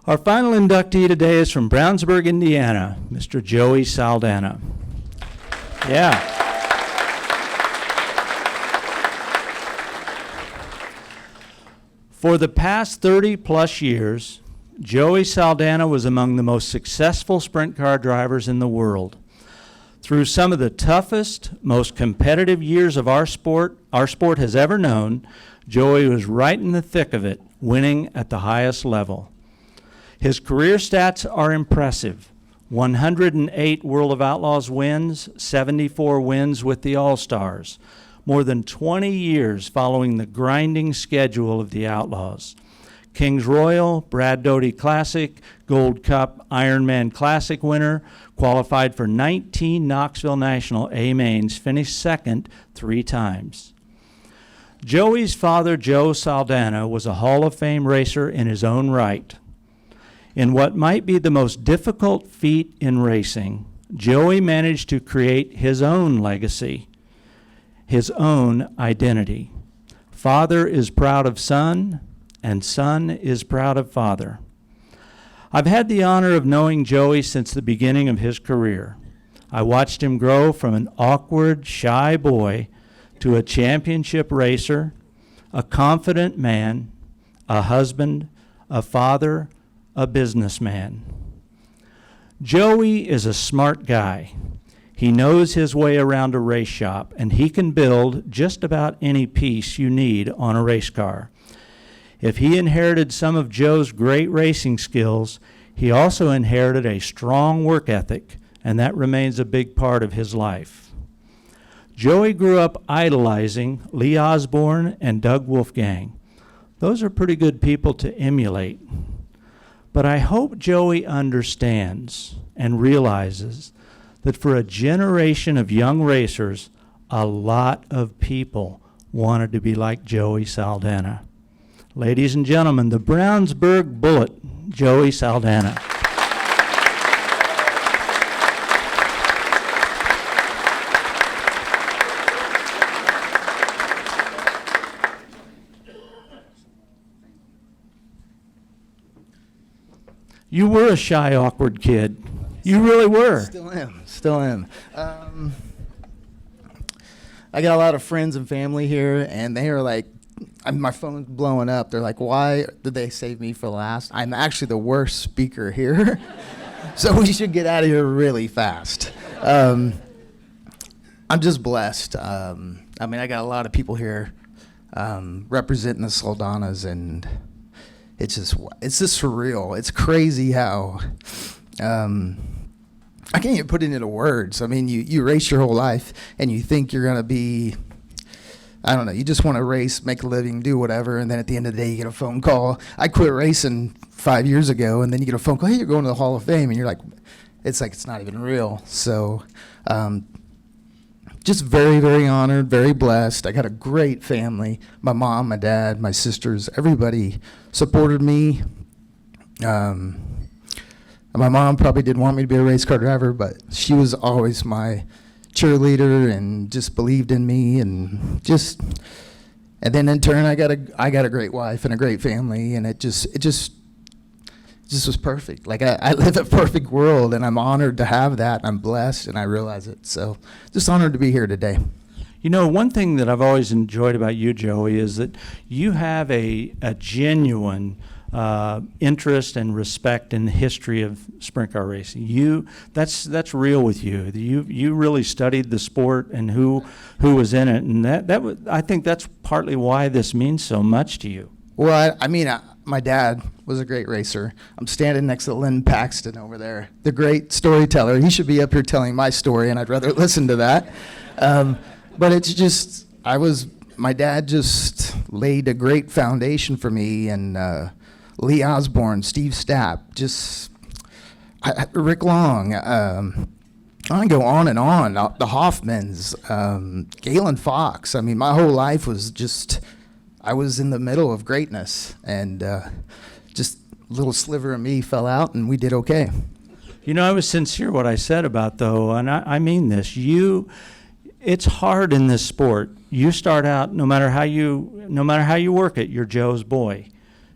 Our final inductee today is from Brownsburg, Indiana, Mr. J.Saldana. Yeah. For the past 30-plus years, J.Saldana was among the most successful sprint car drivers in the world. Through some of the toughest, most competitive years of our sport has ever known, Joey was right in the thick of it, winning at the highest level. His career stats are impressive. 108 World of Outlaws wins, 74 wins with the All-Stars. More than 20 years following the grinding schedule of the Outlaws. Kings Royal, Brad Doty Classic, Gold Cup Ironman Classic winner, qualified for 19 Knoxville National A-Mains, finished second 3 times. Joey's father, Joe Saldana, was a Hall of Fame racer in his own right. In what might be the most difficult feat in racing, Joey managed to create his own legacy, his own identity. Father is proud of son, and son is proud of father. I've had the honor of knowing Joey since the beginning of his career. I watched him grow from an awkward, shy boy to a championship racer, a confident man, a husband, a father, a businessman. Joey is a smart guy. He knows his way around a race shop, and he can build just about any piece you need on a race car. If he inherited some of Joe's great racing skills, he also inherited a strong work ethic, and that remains a big part of his life. Joey grew up idolizing Lee Osborne and Doug Wolfgang. Those are pretty good people to emulate. But I hope Joey understands and realizes that for a generation of young racers, a lot of people wanted to be like Joey Saldana. Ladies and gentlemen, the Brownsburg Bullet, Joey Saldana. You were a shy, awkward kid. You really were. Still am. I got a lot of friends and family here, and they are like, my phone's blowing up. They're like, why did they save me for last? I'm actually the worst speaker here, so we should get out of here really fast. I'm just blessed. I mean, I got a lot of people here representing the Saldanas, and it's just surreal. It's crazy how I can't even put it into words. I mean, you race your whole life, and you think you're gonna be, I don't know, you just want to race, make a living, do whatever, and then at the end of the day, you get a phone call. I quit racing 5 years ago, and then you get a phone call, hey, you're going to the Hall of Fame, and you're like it's not even real. So just very, very honored, very blessed. I got a great family. My mom, my dad, my sisters, everybody supported me. My mom probably didn't want me to be a race car driver, but she was always my cheerleader and just believed in me, and then in turn I got a great wife and a great family, and it just was perfect. Like I live a perfect world, and I'm honored to have that. I'm blessed, and I realize it. So just honored to be here today. You know, one thing that I've always enjoyed about you, Joey, is that you have a genuine interest and respect in the history of sprint car racing. That's real with you. You really studied the sport and who was in it, and I think that's partly why this means so much to you. Well, my dad was a great racer. I'm standing next to Lynn Paxton over there, the great storyteller. He should be up here telling my story, and I'd rather listen to that. But it's just, my dad just laid a great foundation for me, and Lee Osborne, Steve Stapp, Rick Long, I can go on and on, the Hoffmans, Galen Fox. I mean, my whole life was I was in the middle of greatness, and just a little sliver of me fell out, and we did okay. You know, I was sincere what I said about, though, and I mean this. It's hard in this sport. You start out, no matter how you work it, you're Joe's boy.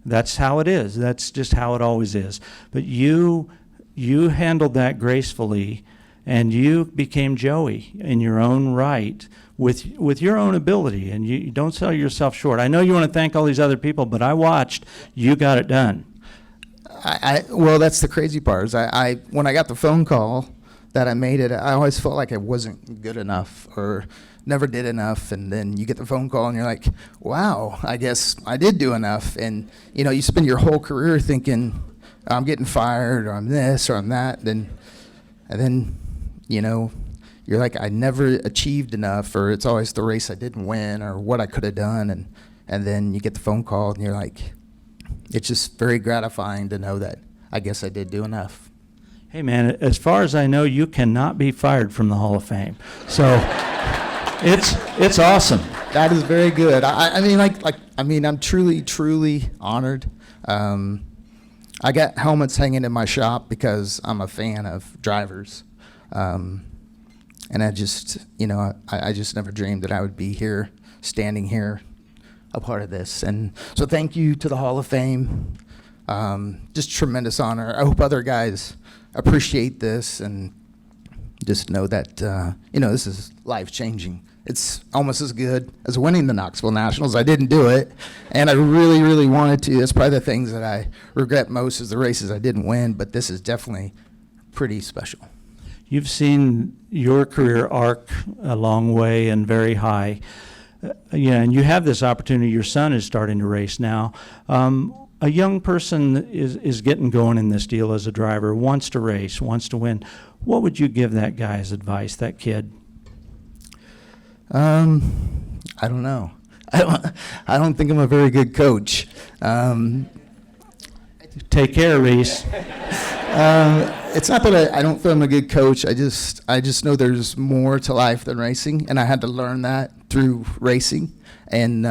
That's how it is. That's just how it always is. But you handled that gracefully, and you became Joey in your own right with your own ability, and you don't sell yourself short. I know you want to thank all these other people, but I watched. You got it done. Well, that's the crazy part. Is when I got the phone call that I made it, I always felt like I wasn't good enough or never did enough. And then you get the phone call and you're like, wow, I guess I did do enough. And, you spend your whole career thinking, I'm getting fired, or I'm this, or I'm that. And then, you're like, I never achieved enough, or it's always the race I didn't win, or what I could have done. And then you get the phone call and you're like, it's just very gratifying to know that I guess I did do enough. Hey, man, as far as I know, you cannot be fired from the Hall of Fame. So it's awesome. That is very good. I'm truly honored. I got helmets hanging in my shop because I'm a fan of drivers. And I just never dreamed that I would be here, standing here, a part of this. And so thank you to the Hall of Fame. Just tremendous honor. I hope other guys appreciate this and just know that, this is life-changing. It's almost as good as winning the Knoxville Nationals. I didn't do it, and I really, really wanted to. That's probably the things that I regret most is the races I didn't win, but this is definitely pretty special. You've seen your career arc a long way and very high. And you have this opportunity. Your son is starting to race now. A young person is getting going in this deal as a driver, wants to race, wants to win. What would you give that guy as advice, that kid? I don't know. I don't think I'm a very good coach. Take care, Reese. It's not that I don't feel I'm a good coach. I just know there's more to life than racing, and I had to learn that through racing. And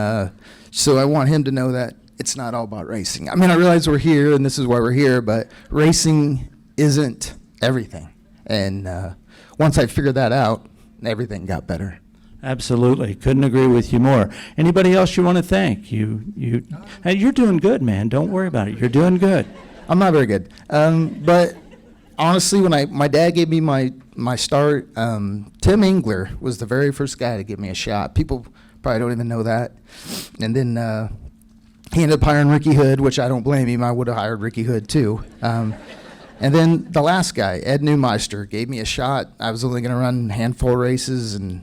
so I want him to know that it's not all about racing. I mean, I realize we're here, and this is why we're here, but racing isn't everything. And once I figured that out, everything got better. Absolutely. Couldn't agree with you more. Anybody else you want to thank? Hey, you're doing good, man. Don't worry about it. You're doing good. I'm not very good. But honestly, when my dad gave me my start, Tim Engler was the very first guy to give me a shot. People probably don't even know that. And then he ended up hiring Ricky Hood, which I don't blame him. I would have hired Ricky Hood too. And then the last guy, Ed Neumeister, gave me a shot. I was only going to run a handful of races, and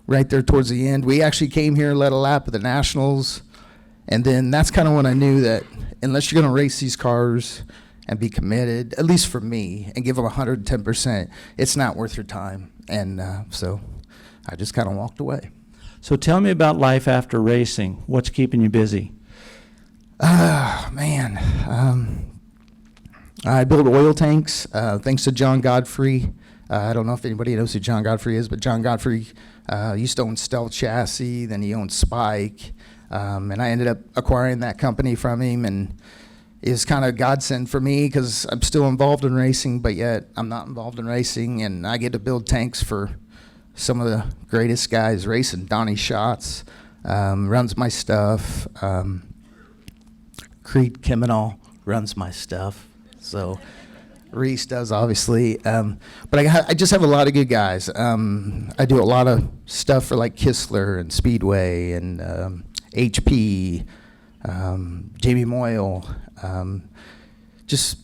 right there towards the end, we actually came here, led a lap at the Nationals, and then that's kind of when I knew that unless you're going to race these cars and be committed, at least for me, and give them 110%, it's not worth your time. And so I just kind of walked away. So tell me about life after racing. What's keeping you busy? Man. I build oil tanks, thanks to John Godfrey. I don't know if anybody knows who John Godfrey is, but John Godfrey used to own Stealth Chassis, then he owned Spike, and I ended up acquiring that company from him, and it was kind of a godsend for me because I'm still involved in racing, but yet I'm not involved in racing, and I get to build tanks for some of the greatest guys racing. Donnie Schatz runs my stuff. Creed Kiminal runs my stuff. So Reese does, obviously. But I just have a lot of good guys. I do a lot of stuff for like Kistler and Speedway and HP, Jamie Moyle. It's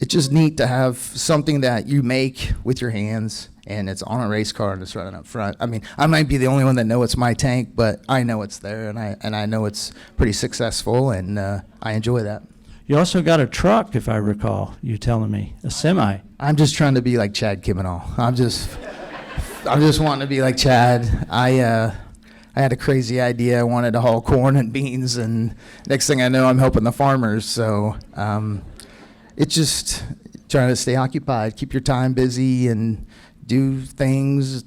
just neat to have something that you make with your hands, and it's on a race car and it's running up front. I mean, I might be the only one that know it's my tank, but I know it's there, and I know it's pretty successful, and I enjoy that. You also got a truck, if I recall, you telling me, a semi. I'm just trying to be like Chad Kiminal. I'm just wanting to be like Chad. I had a crazy idea. I wanted to haul corn and beans, and next thing I know, I'm helping the farmers. So it's just trying to stay occupied, keep your time busy, and do things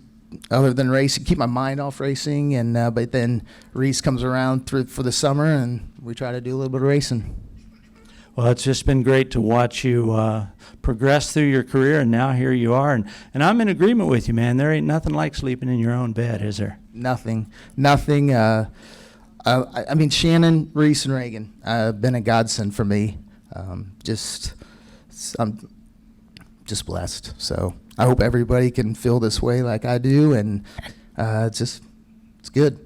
other than racing. Keep my mind off racing, and but then Reese comes around for the summer, and we try to do a little bit of racing. Well, it's just been great to watch you progress through your career, and now here you are. And I'm in agreement with you, man. There ain't nothing like sleeping in your own bed, is there? Nothing. I mean, Shannon, Reese, and Reagan been a godsend for me. I'm just blessed. So I hope everybody can feel this way like I do, and it's good.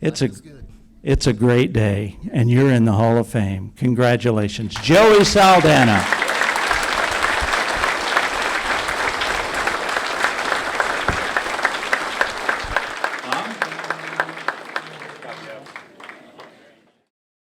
It's a great day, and you're in the Hall of Fame. Congratulations. Joey Saldana.